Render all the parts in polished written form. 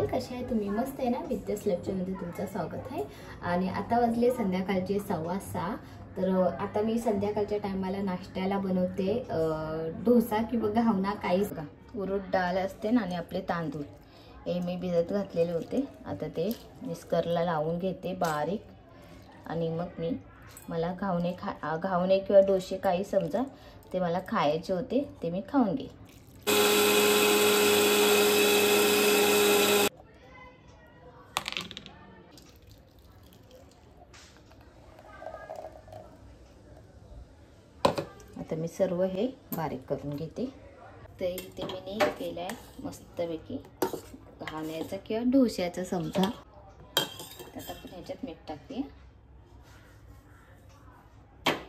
कशा आहे तुम्ही? मस्त आहे ना? विद्या स्लॅबच्यामध्ये तुमचं स्वागत आहे। आणि आता वाजले संध्याकाळचे 6:15। तर आता मी संध्याकाळच्या टायमाला नाश्त्याला बनवते डोसा किंवा घावना, काही उडद डाळ असते ना आणि आपले तांदूळ हे मी भिजत घातलेले होते। आता ते मिक्सरला लावून घेते बारीक आणि मग मला घावणे किंवा डोसे काही समजा ते मला खायचे होते ते मी खाऊन घे। आता मी सर्व हे बारीक करून घेते। तर इथे मी केलाय मस्तपैकी घावण्याचा किंवा डोश्याचा समजा। आता आपण ह्याच्यात मीठ टाकूया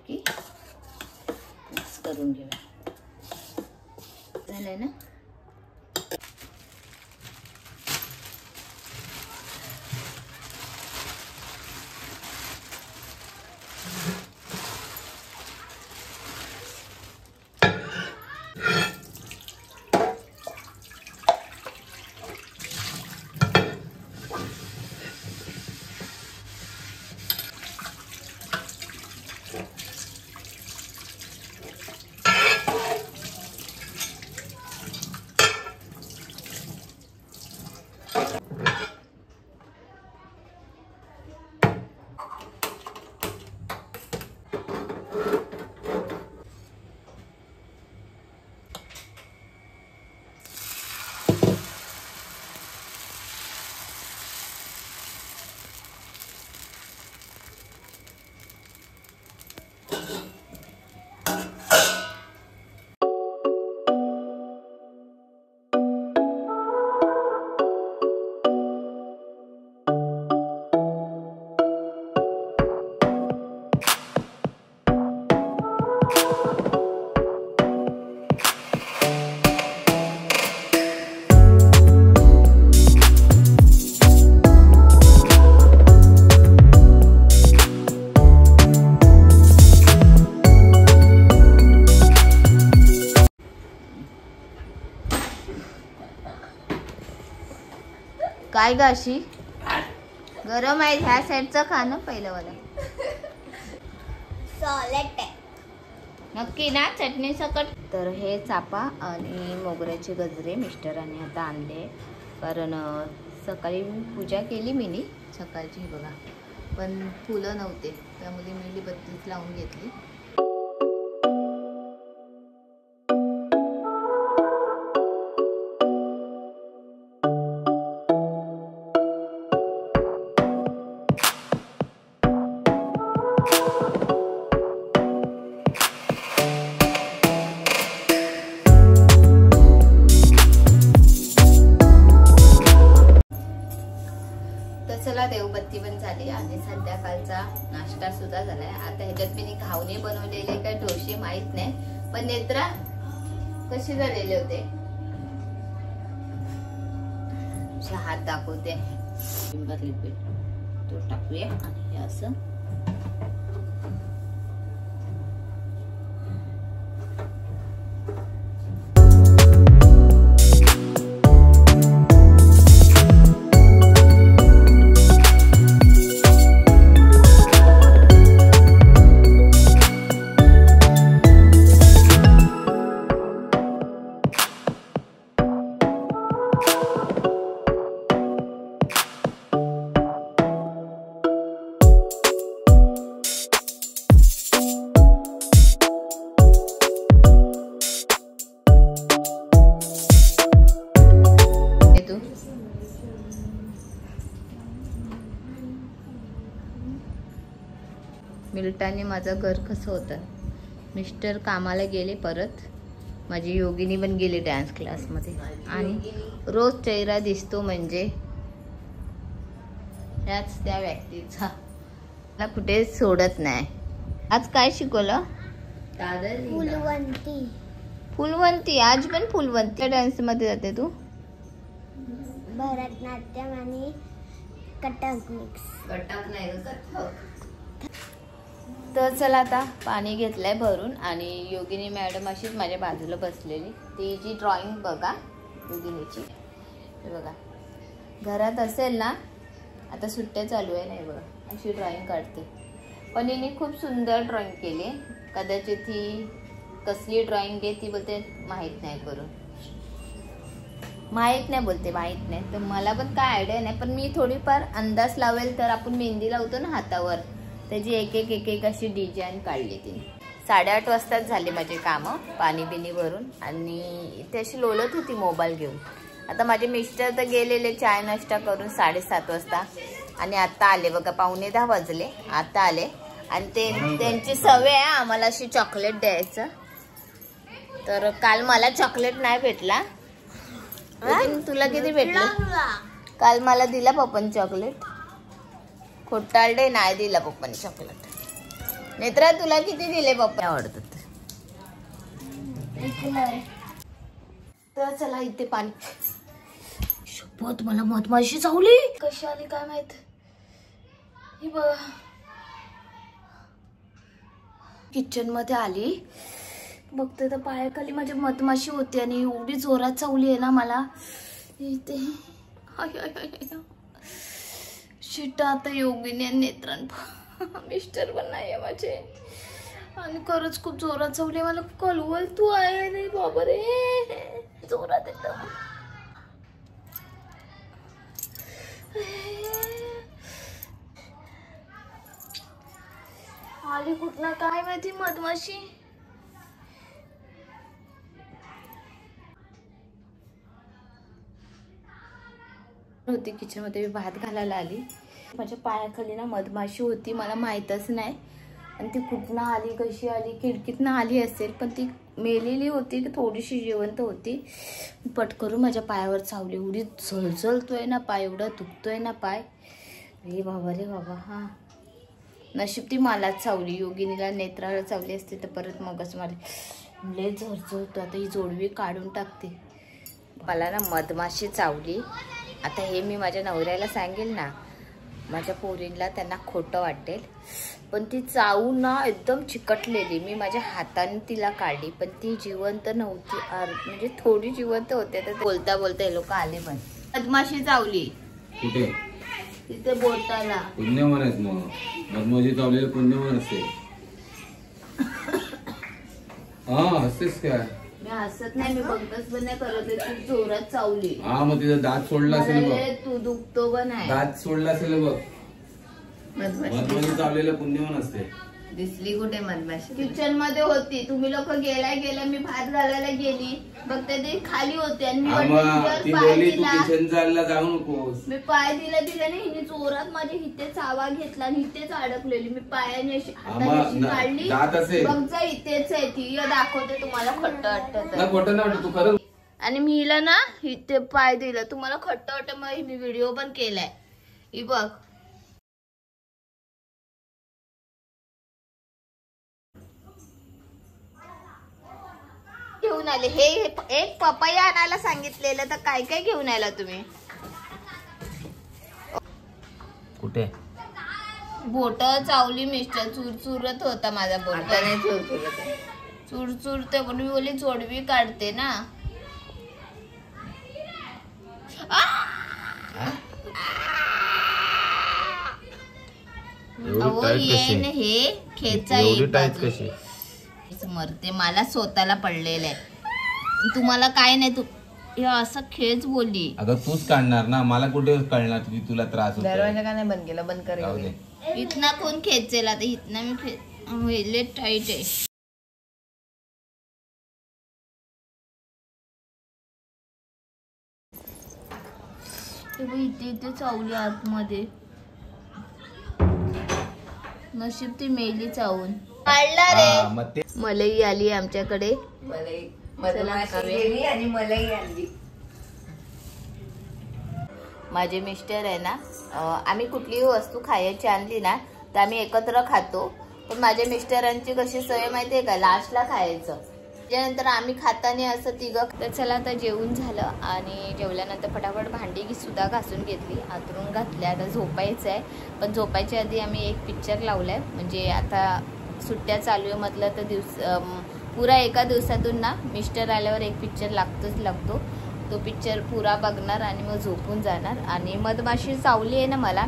की मिक्स करून घेऊया। झालंय ना? काय ग अशी गरम आहे? ह्या साईडचं खाणं पहिलं वाला सॉलेट आहे नक्की ना चटणी सकट। तर हे चापा आणि मोगऱ्याचे गजरे मिस्टरांनी आता आणले, कारण सकाळी पूजा केली मी सकाळची बघा, पण फुलं नव्हते त्यामुळे मी बत्तीस लावून घेतली। चला देवबत्ती पण झाली आणि संध्याकाळचा नाश्ता सुद्धा झालाय। आता ह्याच्यात मी घावणे बनवलेले काय डोसे माहित नाही, पण नेत्रा कसे झालेले होते हात दाखवते। लिक्विड तो टाकूया आणि असं मिल्टाने माझं घर कसं होतं। मिस्टर कामाला गेले, परत माझी योगिनी पण गेली डान्स क्लासमध्ये, आणि रोज चेहरा दिसतो म्हणजे ह्याच त्या व्यक्तीचा, मला कुठे सोडत नाही। आज काय शिकवलं? फुलवंती. फुलवंती. आज पण फुलवंती डान्स मध्ये जाते तू? भरतनाट्यम आणि कथक मिक्स. कथक नाही, कथक. तर चला आता पाणी घेतलंय भरून आणि योगिनी मॅडम अशीच माझ्या बाजूला बसलेली. ती जी ड्रॉइंग बघा योगिनीची, हे बघा घरात असेल ना, आता सुट्ट्या चालू आहे नाही बघा, अशी ड्रॉइंग काढते. पण हिने खूप सुंदर ड्रॉइंग केली. कदाचित ही कसली ड्रॉइंग आहे ती बोलते माहीत नाही, करून माहीत नाही बोलते, माहीत नाही. तर मला पण काय आयडिया नाही, पण मी थोडीफार अंदाज लावेल. तर आपण मेहंदी लावतो ना हातावर, त्याची एक एक अशी डिझाईन काढली तिने. 8:30 वाजताच झाले माझे कामं पाणी बिनी भरून आणि इथे अशी लोळत होती मोबाईल घेऊन. आता माझे मिस्टर तर गेलेले चाय नाश्ता करून 7:30 वाजता आणि आता आले बघा, 9:45 वाजले आता आले. आणि त्यांची सवय आहे आम्हाला अशी चॉकलेट द्यायचं. तर काल मला चॉकलेट नाही भेटला. तुला किती भेटलं? काल मला दिला पप्पांनी चॉकलेट. खोटारडे, नाही दिला पप्पांनी चॉकलेट. नेत्रा तुला किती दिले पप्पा? आवडतात. तर चला इथे पाणी. शपथ मला मधमाशी चावली. कशी आली काय माहित. ही बघा किचन मध्ये आली, बघते तर पायाखाली माझ्या मधमाशी होती आणि एवढी जोरात चावली आहे ना मला इथे. शिट, आता योगिनी आणि नेत्रान मिस्टर पण नाही माझे आणि खरंच खूप जोरात चावली मला. कलवल तू आहे नाही बाबा रे, जोरात एकदम. आली कुठला काय माहिती मधमाशी. होती किचन मध्ये, मी भात घालायला आली. माझ्या पायाखाली ना मधमाशी होती, मला माहीतच नाही. आणि ती कुठनं आली, कशी आली, खिडकीतनं आली असेल, पण ती मेलेली होती की थोडीशी जिवंत होती. पटकरून माझ्या पायावर चावली. एवढी झळझळतोय ना पाय, एवढा दुखतोय ना पाय. रे बाबा रे बाबा. हा नशीब ती मलाच चावली. योगिनीला नेत्राला चावली असते तर परत मगच मला लय झळझळतो. आता ही जोडवी काढून टाकते. मला ना मधमाशी चावली. आता हे मी माझ्या नवऱ्याला सांगेल ना, माझ्या पोरींला त्यांना खोटं वाटेल. पण ती चावून ना एकदम चिकटलेली. मी माझ्या हाताने तिला काढली, पण ती जिवंत नव्हती. म्हणजे थोडी जिवंत होते. तर बोलता बोलता हे लोक आले. पण मधमाशी चावली कुठे? तिथे बोटाला. पुण्यवान आहेत मग. मधमाशी चावलेलं पुण्यवान असते. हा हसतेस काय? मी हसत नाही, मी बघतच पण नाही करत. खूप जोरात चावली. हा मग तिचा दात सोडला असेल बघ. तू दुखतो पण आहे. दात सोडला असेल बघ. मधमाशी चावलेलं पुण्यवान असते. दिसली कुठे मधमाशी? किचन मध्ये होती. तुम्ही लोक गेला मी भात घालायला गेली, बघते ती खाली होती आणि जाऊ नकोस. मी पाय दिला नाही. हिने जोरात माझ्या हिते चावा घेतला आणि इथेच अडकलेली. मी पायाने हाताने काढली. बघ जा इथेच आहे ती. दाखवते तुम्हाला. खट्ट वाटत तू खरं. आणि मी हिला ना इथे पाय दिला. तुम्हाला खट्ट वाटत. मग मी व्हिडिओ पण केलाय. ही बघ. घेऊन आले हे एक पपया आणायला सांगितलेलं, तर काय काय घेऊन आला तुम्ही? कुठे? बोट चावली मिस्टर. चुरचुरत होता माझा बोटाने. चुरचुरते पण मी बोली जोडवी काढते ना. हे खेचा मरते. मला स्वतःला पडलेलं आहे. तुम्हाला काय नाही. तू हे असं खेच बोलली. अगं तूच काढणार ना, मला कुठे कळणार तुला त्रास होतो. दरवाजा का नाही बंद केला? बंद कर. इथना कोण खेचेल? आता इथना मी टाईट आहे. इथे इथे चावली आतमध्ये. नशीब ती मेली चावून. काढला रे. मलई आली आमच्याकडे. आणि मलई आली. माझे मिस्टर आहे ना, आम्ही कुठलीही वस्तू खायची आणली ना तर आम्ही एकत्र खातो. पण माझ्या मिस्टरांची कशी सवय माहितीये का, लास्टला खायचं. त्यानंतर आम्ही खाताना असं तिघं. तर चला आता जेवून झालं आणि जेवल्यानंतर फटाफट भांडी सुद्धा घासून घेतली, आतरून घातल्या. आता झोपायचं आहे, पण झोपायच्या आधी आम्ही एक पिक्चर लावलाय. म्हणजे आता सुट्ट्या चालू आहे म्हटलं तर पुरा एका दिवसातून ना मिस्टर आल्यावर एक पिक्चर लागतो. तो पिक्चर पुरा बघणार आणि मग झोपून जाणार. आणि मधमाशी चावली आहे ना मला,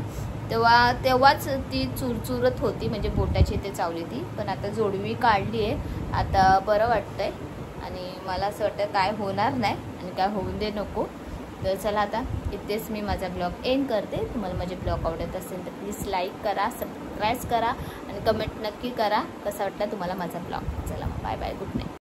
तेव्हाच ती चुरचुरत होती, म्हणजे बोटाची इथे चावली ती. पण आता जोडवी काढली आहे, आता बरं वाटतंय आणि मला असं वाटतं काय होणार नाही आणि काय होऊन दे नको. तर चला आता इथेच मी माझा ब्लॉग एंड करते. तुम्हाला माझे ब्लॉग आवडत असेल तर प्लीज लाईक करा, सबस्क्राईब करा आणि कमेंट नक्की करा कसा वाटला तुम्हाला माझा ब्लॉग. चला बाय बाय, गुड नाईट.